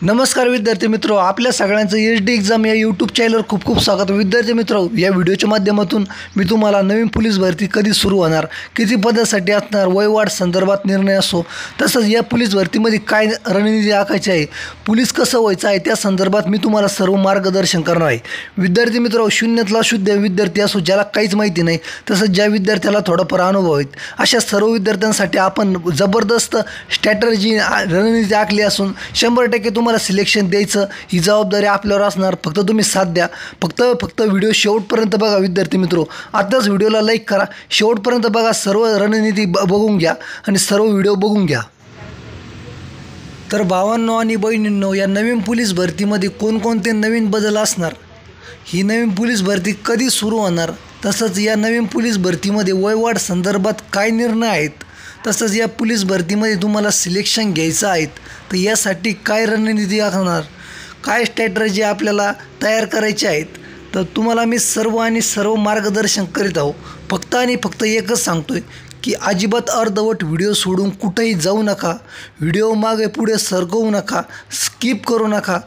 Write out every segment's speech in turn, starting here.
नमस्कार विद्यार्थी मित्रो, आपल्या सगळ्यांचं HD एक्झाम या यूट्यूब चॅनलवर खूप खूप स्वागत. विद्यार्थी मित्रो, या व्हिडिओच्या माध्यमातून मी तुम्हाला नवीन पोलीस भरती कधी सुरू होणार, किती पदासाठी असणार, वयवाढ संदर्भात निर्णय असो, तसंच या पोलीस भरतीमध्ये काय रणनीती आखायची आहे, पोलीस कसं व्हायचं आहे त्या संदर्भात मी तुम्हाला सर्व मार्गदर्शन करणार आहे. विद्यार्थी मित्रो, शून्यातला शुद्ध विद्यार्थी असो, ज्याला काहीच माहिती नाही, तसंच ज्या विद्यार्थ्याला थोडाफार अनुभव आहेत, अशा सर्व विद्यार्थ्यांसाठी आपण जबरदस्त स्ट्रॅटर्जी रणनीती आखली असून 100% तुम्हाला सिलेक्शन द्यायचं ही जबाबदारी आपल्यावर असणार. फक्त तुम्ही साथ द्या. फक्त व्हिडिओ शेवटपर्यंत बघा. विद्यार्थी मित्रो, आताच व्हिडिओला लाईक करा, शेवटपर्यंत बघा, सर्व रणनीती बघून घ्या आणि सर्व व्हिडिओ बघून घ्या. तर भावांनो आणि बहिणींनो, या नवीन पोलीस भरतीमध्ये कोणकोणते नवीन बदल असणार, ही नवीन पोलीस भरती कधी सुरू होणार, तसंच या नवीन पोलीस भरतीमध्ये वयवाढ संदर्भात काय निर्णय आहेत, तसंच या पोलीस भरतीमध्ये तुम्हाला सिलेक्शन घ्यायचं आहे तर यासाठी काय रणनीती आखणार, काय स्ट्रॅटर्जी आपल्याला तयार करायची आहेत, तर तुम्हाला मी सर्व मार्गदर्शन करीत आहो. फक्त आणि फक्त एकच सांगतोय की अजिबात अर्धवट व्हिडिओ सोडून कुठेही जाऊ नका. व्हिडिओ मागे पुढे सरकवू नका, स्किप करू नका.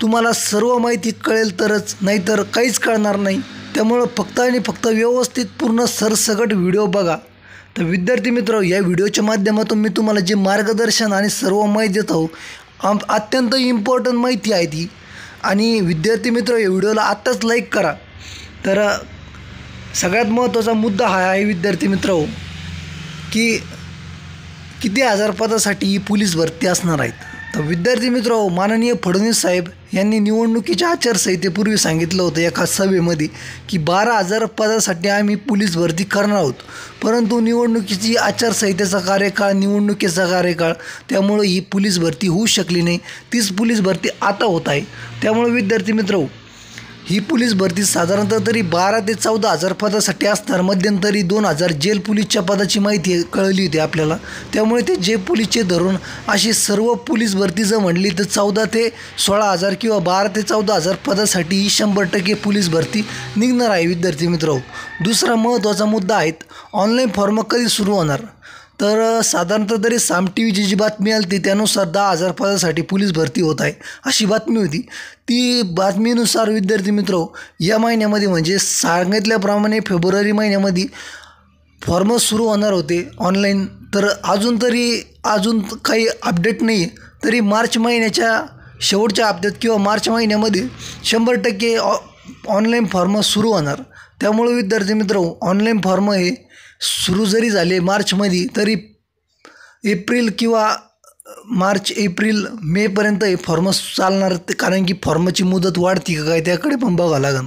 तुम्हाला सर्व माहिती कळेल तरच, नाहीतर काहीच कळणार नाही. त्यामुळं फक्त आणि फक्त व्यवस्थित पूर्ण सरसकट व्हिडिओ बघा. तर विद्यार्थी मित्र, या व्हिडिओच्या माध्यमातून मी तुम्हाला जे मार्गदर्शन आणि सर्व माहिती देत आहो, अत्यंत इम्पॉर्टंट माहिती आहे ती. आणि विद्यार्थी मित्र, या व्हिडिओला आत्ताच लाईक करा. तर सगळ्यात महत्त्वाचा मुद्दा हा आहे विद्यार्थी मित्र, की किती हजार पदासाठी ही पोलीस भरती असणार आहेत. तर विद्यार्थी मित्र, माननीय फडणवीस साहेब यांनी निवडणुकीच्या आचारसंहितेपूर्वी सांगितलं होतं एका सभेमध्ये की 12,000 पदासाठी आम्ही पोलीस भरती करणार आहोत. परंतु निवडणुकीची आचारसंहितेचा निवडणुकीचा कार्यकाळ, त्यामुळे ही पोलीस भरती होऊ शकली नाही. तीच पोलीस भरती आता होत आहे. त्यामुळे विद्यार्थी मित्र, ही पोलीस भरती साधारणतः तरी 12,000 ते 14,000 पदासाठी असणार. मध्यंतरी 2,000 जेल पोलीसच्या पदाची माहिती कळली होती आपल्याला. त्यामुळे ते जेल पोलीसचे धरून अशी सर्व पोलीस भरती जर म्हणली तर 14,000 ते 16,000 किंवा 12,000 ते 14,000 पदासाठी ही 100% पोलीस भरती निघणार आहे. विद्यार्थी मित्र, दुसरा महत्त्वाचा मुद्दा आहे ऑनलाईन फॉर्म कधी सुरू होणार. तर साधारणतः तरी साम टीव्हीची जी बातमी आली होती त्यानुसार 10,000 पदासाठी पोलीस भरती होत आहे अशी बातमी होती. ती बातमीनुसार विद्यार्थी मित्र, या महिन्यामध्ये म्हणजे सांगितल्याप्रमाणे फेब्रुवारी महिन्यामध्ये फॉर्म सुरू होणार होते ऑनलाईन. तर अजून काही अपडेट नाही आहे. तरी मार्च महिन्याच्या शेवटच्या हप्त्यात किंवा मार्च महिन्यामध्ये 100% ऑनलाईन फॉर्म सुरू होणार. त्यामुळे विद्यार्थी मित्र, ऑनलाईन फॉर्म हे सुरू जरी झाले मार्चमध्ये, तरी एप्रिल किंवा मार्च एप्रिल मेपर्यंत हे फॉर्म चालणार. कारण की फॉर्मची मुदत वाढती का काय त्याकडे पण बघावं लागेल.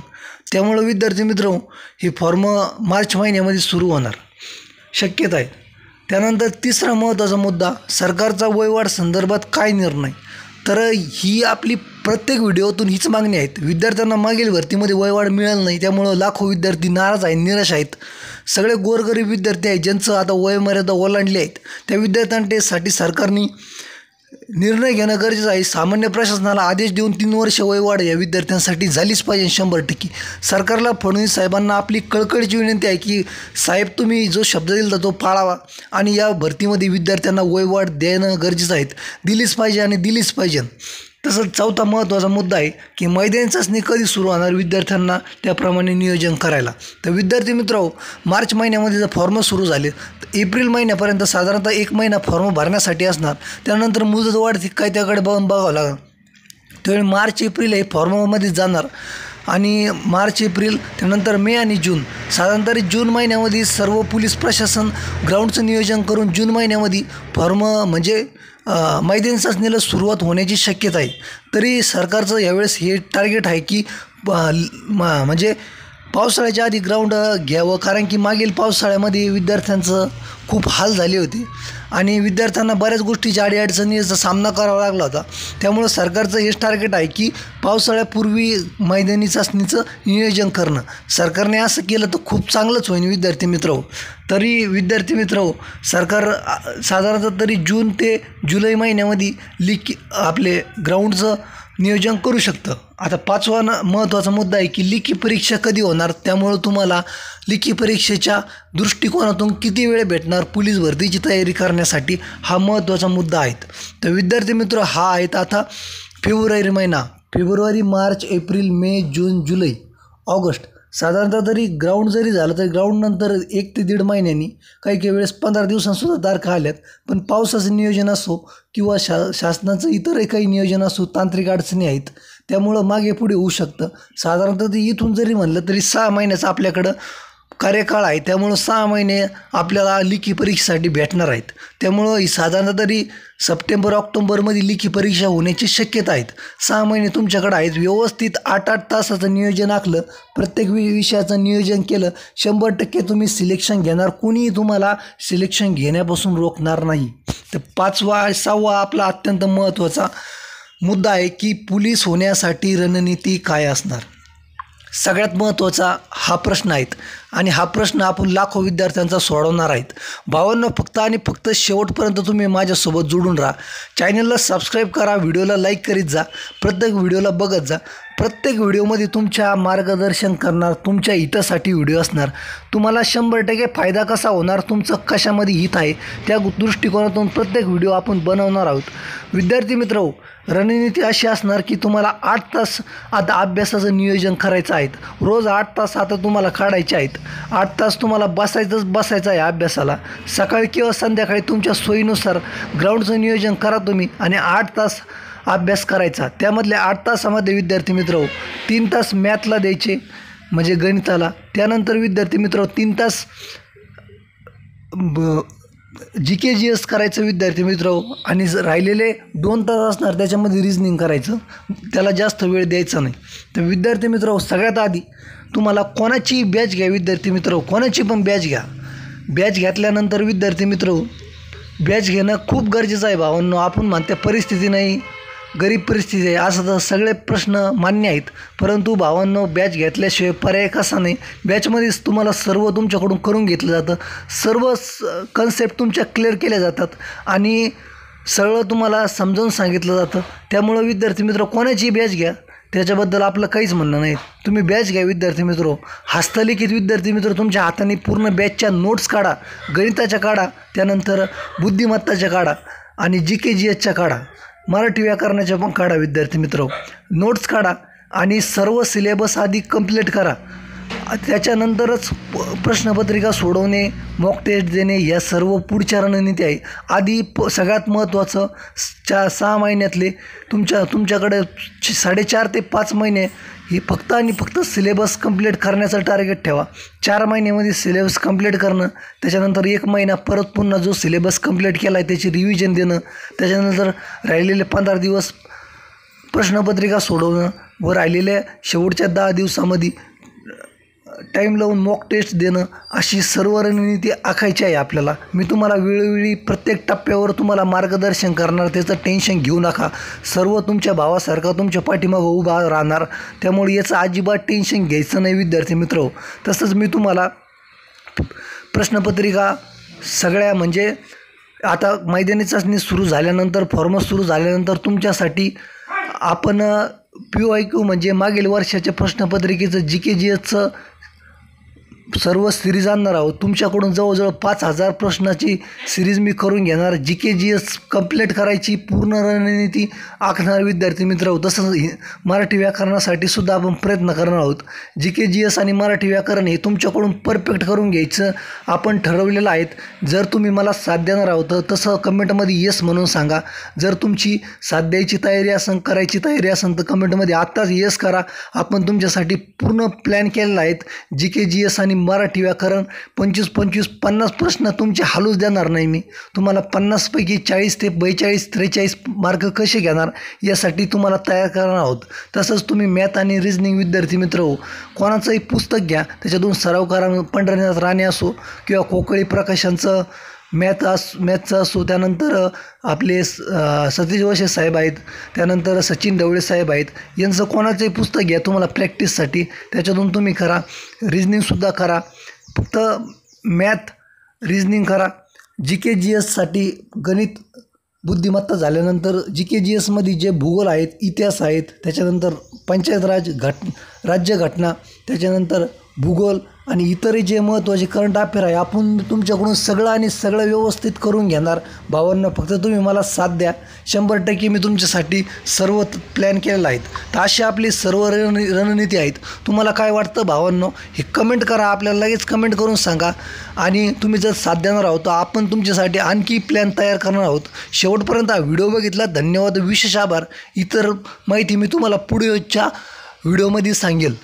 त्यामुळं विद्यार्थी मित्र, हे फॉर्म मार्च महिन्यामध्ये सुरू होणार शक्यता आहे. त्यानंतर तिसरा महत्त्वाचा मुद्दा, सरकारचा वयवाढ संदर्भात काय निर्णय. तर ही आपली प्रत्येक व्हिडिओतून हीच मागणी आहेत. विद्यार्थ्यांना मागील भरतीमध्ये वयवाढ मिळालं नाही, त्यामुळं लाखो विद्यार्थी नाराज आहेत, निराश आहेत. सगळे गोरगरीब विद्यार्थी आहेत ज्यांचं आता वयमर्यादा ओलांडली आहेत, त्या विद्यार्थ्यांसाठी सरकारने निर्णय घेणं गरजेचं आहे. सामान्य प्रशासनाला आदेश देऊन 3 वर्ष वयवाढ या विद्यार्थ्यांसाठी झालीच पाहिजे 100%. सरकारला, फडणवीस साहेबांना आपली कळकळीची विनंती आहे की साहेब, तुम्ही जो शब्द दिला तो पाळावा आणि या भरतीमध्ये विद्यार्थ्यांना वयवाढ देणं गरजेचं आहे, दिलीच पाहिजे आणि दिलीच पाहिजे. तसंच चौथा महत्त्वाचा मुद्दा आहे की मैदानी चाचणी कधी सुरू होणार, विद्यार्थ्यांना त्याप्रमाणे नियोजन करायला. तर विद्यार्थी मित्र, मार्च महिन्यामध्ये जर फॉर्म सुरू झाले तर एप्रिल महिन्यापर्यंत साधारणतः 1 महिना फॉर्म भरण्यासाठी असणार. त्यानंतर मुदत वाढती काय त्याकडे बघावं लागेल. त्यावेळी मार्च एप्रिल हे फॉर्ममध्ये जाणार आणि मार्च एप्रिल त्यानंतर मे आणि जून, साधारणतः जून महिन्यामध्ये सर्व पोलीस प्रशासन ग्राउंडचं नियोजन करून जून महिन्यामध्ये फॉर्म म्हणजे मैदानी चाचणीला सुरुवात होण्याची शक्यता आहे. तरी सरकारचं यावेळेस हे टार्गेट आहे की म्हणजे पावसाळ्याच्या आधी ग्राउंड घ्यावं. कारण की मागील पावसाळ्यामध्ये विद्यार्थ्यांचं खूप हाल झाले होते आणि विद्यार्थ्यांना बऱ्याच गोष्टीच्या अडीअडचणीचा सामना करावा लागला होता. त्यामुळं सरकारचं हेच टार्गेट आहे की पावसाळ्यापूर्वी मैदानी चाचणीचं नियोजन करणं. सरकारने असं केलं तर खूप चांगलंच होईल विद्यार्थी मित्र. तरी विद्यार्थी मित्र, सरकार साधारणतः तरी जून ते जुलै महिन्यामध्ये आपले ग्राउंडचं नियोजन करू शकतं. आता पाचवा महत्त्वाचा मुद्दा आहे की लेखी परीक्षा कधी होणार. त्यामुळं तुम्हाला लेखी परीक्षेच्या दृष्टिकोनातून किती वेळ भेटणार पोलीस भरतीची तयारी करण्यासाठी, हा महत्त्वाचा मुद्दा आहे. तर विद्यार्थी मित्र, हा आहेत आता फेब्रुवारी महिना, फेब्रुवारी, मार्च, एप्रिल, मे, जून, जुलै, ऑगस्ट, साधारणतः तरी ग्राउंड जरी झालं तरी ग्राउंडनंतर 1 ते 1.5 महिन्यांनी, काही वेळेस 15 दिवसांसुद्धा तारखा आल्यात. पण पावसाचं नियोजन असो किंवा शासनाचं इतरही काही नियोजन असो, तांत्रिक अडचणी आहेत, त्यामुळं मागे पुढे होऊ शकतं. साधारणतः ते इथून जरी म्हणलं तरी 6 महिन्याचं आपल्याकडं कार्यकाळ आहे. त्यामुळं 6 महिने आपल्याला लेखी परीक्षेसाठी भेटणार आहेत. त्यामुळं ही साधारणतः तरी सप्टेंबर ऑक्टोबरमध्ये लेखी परीक्षा होण्याची शक्यता आहेत. 6 महिने तुमच्याकडे आहेत. व्यवस्थित 8-8 तासाचं नियोजन आखलं, प्रत्येक विषयाचं नियोजन केलं, 100% तुम्ही सिलेक्शन घेणार. कुणीही तुम्हाला सिलेक्शन घेण्यापासून रोखणार नाही. तर 5वा आपला अत्यंत महत्त्वाचा मुद्दा आहे की पोलीस होण्यासाठी रणनीती काय असणार. सगळ्यात महत्त्वाचा हा प्रश्न आहे आणि हा प्रश्न आपण लाखो विद्यार्थ्यांचा सोडवणार आहेत. भावांनो, फक्त आणि फक्त शेवटपर्यंत तुम्ही माझ्यासोबत जोडून राहा. चॅनलला सबस्क्राईब करा, व्हिडिओला लाईक करीत जा, प्रत्येक व्हिडिओला बघत जा. प्रत्येक व्हिडिओमध्ये तुमच्या मार्गदर्शन करणार, तुमच्या हितासाठी व्हिडिओ असणार. तुम्हाला 100% फायदा कसा होणार, तुमचं कशामध्ये हित आहे, त्या दृष्टिकोनातून प्रत्येक व्हिडिओ आपण बनवणार आहोत. विद्यार्थी मित्रहो, रणनीती अशी असणार की तुम्हाला 8 तास आता अभ्यासाचं नियोजन करायचं आहे. रोज 8 तास आता तुम्हाला काढायचे आहेत. 8 तास तुम्हाला बसायचं आहे अभ्यासाला. सकाळी किंवा संध्याकाळी तुमच्या सोयीनुसार ग्राउंडचं नियोजन करा तुम्ही आणि 8 तास अभ्यास करायचा. त्यामधल्या 8 तासामध्ये विद्यार्थी मित्र 3 तास मॅथला द्यायचे, म्हणजे गणिताला. त्यानंतर विद्यार्थी मित्र 3 तास GK GS करायचं विद्यार्थी मित्र, आणि राहिलेले 2 तास असणार त्याच्यामध्ये रिजनिंग करायचं. त्याला जास्त वेळ द्यायचा नाही. तर विद्यार्थी मित्र, सगळ्यात आधी तुम्हाला कोणाची बॅच घ्या विद्यार्थी मित्र, कोणाची पण बॅच घ्या. बॅच घेतल्यानंतर विद्यार्थी मित्र, बॅच घेणं खूप गरजेचं आहे. भावांनो, आपण म्हणते परिस्थिती नाही, गरीब परिस्थिती आहे, असं तर सगळे प्रश्न मान्य आहेत. परंतु भावांनो, बॅच घेतल्याशिवाय पर्याय कसा नाही. बॅचमध्येच तुम्हाला सर्व तुमच्याकडून करून घेतलं जातं, सर्व कन्सेप्ट तुमच्या क्लिअर केल्या जातात आणि सगळं तुम्हाला समजावून सांगितलं जातं. त्यामुळं विद्यार्थी मित्र, कोणाची बॅच घ्या, त्याच्याबद्दल आपलं काहीच म्हणणं नाही. तुम्ही बॅच घ्या विद्यार्थी मित्र. हस्तलिखित विद्यार्थी मित्र, तुमच्या हाताने पूर्ण बॅचच्या नोट्स काढा, गणिताच्या काढा, त्यानंतर बुद्धिमत्ताच्या काढा आणि GK GSच्या काढा, मराठी व्याकरणाच्या पण काढा विद्यार्थी मित्र. नोट्स काढा आणि सर्व सिलेबस आधी कंप्लीट करा. त्याच्यानंतरच प्रश्नपत्रिका सोडवणे, मॉक टेस्ट देणे, या सर्व पुढच्या रणनीती आहे. आधी सगळ्यात महत्त्वाचं 6 महिन्यातले तुमच्याकडे 4.5 ते 5 महिने ही फक्त आणि फक्त सिलेबस कंप्लीट करण्याचं टार्गेट ठेवा. 4 महिन्यामध्ये सिलेबस कंप्लीट करणं, त्याच्यानंतर 1 महिना परत पुन्हा जो सिलेबस कंप्लीट केला आहे त्याची रिव्हिजन देणं, त्याच्यानंतर राहिलेले 15 दिवस प्रश्नपत्रिका सोडवणं व राहिलेल्या शेवटच्या 10 दिवसामध्ये टाईम लावून मॉक टेस्ट देणं, अशी सर्व रणनीती आखायची आहे आपल्याला. मी तुम्हाला वेळोवेळी प्रत्येक टप्प्यावर तुम्हाला मार्गदर्शन करणार, त्याचं टेन्शन घेऊ नका. सर्व तुमच्या भावासारखा तुमच्या पाठीमागं उभा राहणार. त्यामुळे याचं अजिबात टेन्शन घ्यायचं नाही विद्यार्थी मित्र. तसंच मी तुम्हाला प्रश्नपत्रिका सगळ्या, म्हणजे आता मैदानी चाचणी सुरू झाल्यानंतर, फॉर्मस सुरू झाल्यानंतर तुमच्यासाठी आपण PYQ म्हणजे मागील वर्षाच्या प्रश्नपत्रिकेचं GK GSचं सर्व सिरीज आणणार आहोत. तुमच्याकडून जवळजवळ 5000 प्रश्नाची सिरीज मी करून घेणार. GK GS कंप्लीट करायची पूर्ण रणनीती आखणार विद्यार्थी मित्र. तसंच मराठी व्याकरणासाठी सुद्धा आपण प्रयत्न करणार आहोत. GK GS आणि मराठी व्याकरण हे तुमच्याकडून परफेक्ट करून घ्यायचं आपण ठरवलेलं आहे. जर तुम्ही मला साथ देणार आहोत तसं कमेंटमध्ये येस म्हणून सांगा. जर तुमची साथ द्यायची तयारी असेल, करायची तयारी असेल तर कमेंटमध्ये आत्ताच येस करा. आपण तुमच्यासाठी पूर्ण प्लॅन केलेला आहे. GK GS आणि मराठी व्याकरण 25-25, 50 प्रश्न तुमचे हालूच देणार नाही मी. तुम्हाला 50 पैकी 40 ते 42, 43 मार्क कसे घेणार यासाठी तुम्हाला तयार करणार आहोत. तसंच तुम्ही मॅथ आणि रिजनिंग विद्यार्थी मित्र कोणाचंही पुस्तक घ्या, त्याच्यातून सराव करा. पंढरीनाथ राणे असो किंवा कोकळी प्रकाशांचं मॅथचं असो, त्यानंतर आपले सतीश वशे साहेब आहेत, त्यानंतर सचिन ढवळे साहेब आहेत, यांचं कोणाचंही पुस्तक घ्या तुम्हाला प्रॅक्टिससाठी. त्याच्यातून तुम्ही करा. रिजनिंगसुद्धा करा. फक्त मॅथ रिजनिंग करा. GK GSसाठी गणित बुद्धिमत्ता झाल्यानंतर GK GSमध्ये जे भूगोल आहेत, इतिहास आहेत, त्याच्यानंतर पंचायत राज राज्यघटना, त्याच्यानंतर भूगोल आणि इतरही जे महत्त्वाचे करंट अफेअर आहे आपण तुमच्याकडून सगळं व्यवस्थित करून घेणार भावांनो. फक्त तुम्ही मला साथ द्या. 100% मी तुमच्यासाठी सर्व प्लॅन केलेला आहेत. तर अशी आपली सर्व रणनीती आहेत. तुम्हाला काय वाटतं भावांनो हे कमेंट करा. आपल्याला लगेच कमेंट करून सांगा. आणि तुम्ही जर साथ देणार आहोत तर आपण तुमच्यासाठी आणखी प्लॅन तयार करणार आहोत. शेवटपर्यंत हा व्हिडिओ बघितला धन्यवाद, विशेष आभार. इतर माहिती मी तुम्हाला पुढच्या व्हिडिओमध्ये सांगेल.